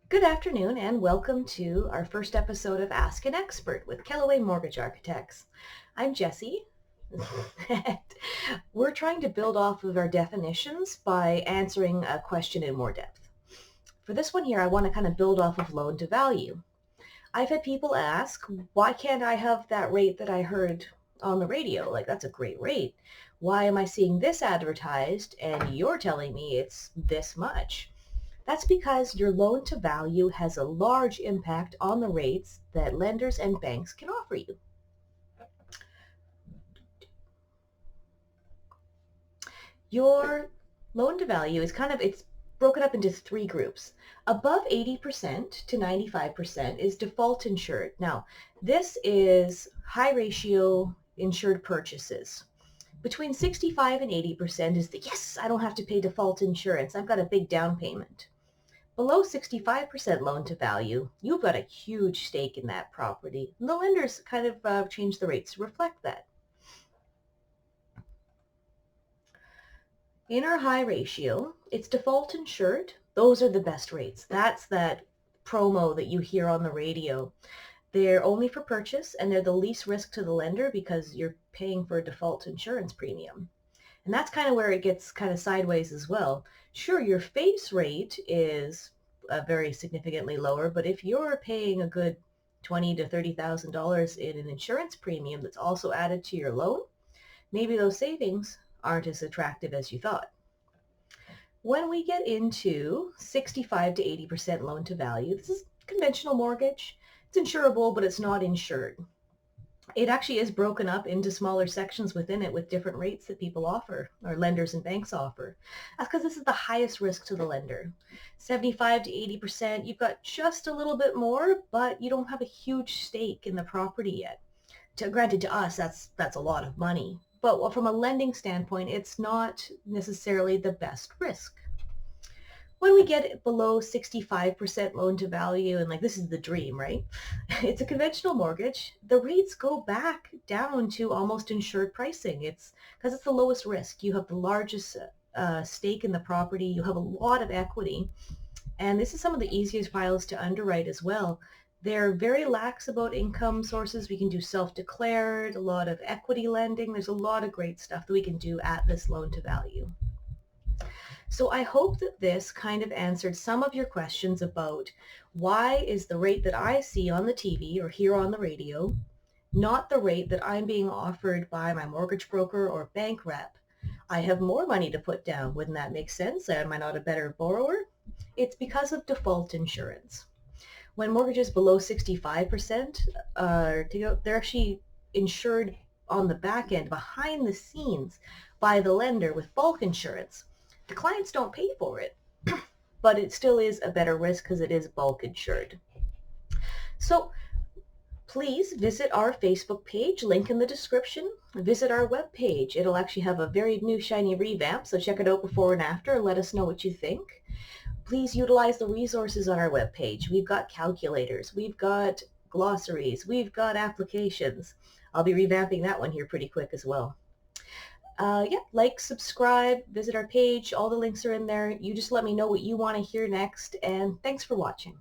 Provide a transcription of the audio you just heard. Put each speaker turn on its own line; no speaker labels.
Good afternoon and welcome to our first episode of Ask an Expert with Kellaway Mortgage Architects. I'm Jessie. We're trying to build off of our definitions by answering a question in more depth. For this one here, I want to kind of build off of loan to value. I've had people ask, why can't I have that rate that I heard on the radio? Like, that's a great rate. Why am I seeing this advertised and you're telling me it's this much? That's because your loan to value has a large impact on the rates that lenders and banks can offer you. Your loan to value is it's broken up into three groups. Above 80% to 95% is default insured. Now, this is high ratio insured purchases. Between 65 and 80% is the, yes, I don't have to pay default insurance. I've got a big down payment. Below 65% loan to value, you've got a huge stake in that property. And the lenders kind of change the rates to reflect that. In our high ratio, it's default insured. Those are the best rates. That's that promo that you hear on the radio. They're only for purchase and they're the least risk to the lender because you're paying for a default insurance premium. And that's kind of where it gets kind of sideways as well. Sure, your face rate is very significantly lower, but if you're paying a good $20,000 to $30,000 in an insurance premium that's also added to your loan, maybe those savings aren't as attractive as you thought. When we get into 65 to 80% loan to value, this is conventional mortgage. It's insurable, but it's not insured. It actually is broken up into smaller sections within it with different rates that people offer, or lenders and banks offer. That's because this is the highest risk to the lender. 75 to 80%, you've got just a little bit more, but you don't have a huge stake in the property yet. Granted, to us, that's a lot of money. But from a lending standpoint, it's not necessarily the best risk. When we get below 65% loan to value, and like this is the dream, right? It's a conventional mortgage. The rates go back down to almost insured pricing. It's because it's the lowest risk. You have the largest stake in the property. You have a lot of equity. And this is some of the easiest files to underwrite as well. They're very lax about income sources. We can do self-declared, a lot of equity lending. There's a lot of great stuff that we can do at this loan to value. So I hope that this kind of answered some of your questions about why is the rate that I see on the TV or hear on the radio not the rate that I'm being offered by my mortgage broker or bank rep. I have more money to put down. Wouldn't that make sense? Am I not a better borrower? It's because of default insurance. When mortgages below 65%, they're actually insured on the back end, behind the scenes, by the lender with bulk insurance. The clients don't pay for it, but it still is a better risk because it is bulk insured. So please visit our Facebook page, link in the description. Visit our webpage. It'll actually have a very new shiny revamp, so check it out before and after and let us know what you think. Please utilize the resources on our webpage. We've got calculators, we've got glossaries, we've got applications. I'll be revamping that one here pretty quick as well. Like, subscribe, visit our page. All the links are in there. You just let me know what you want to hear next, and thanks for watching.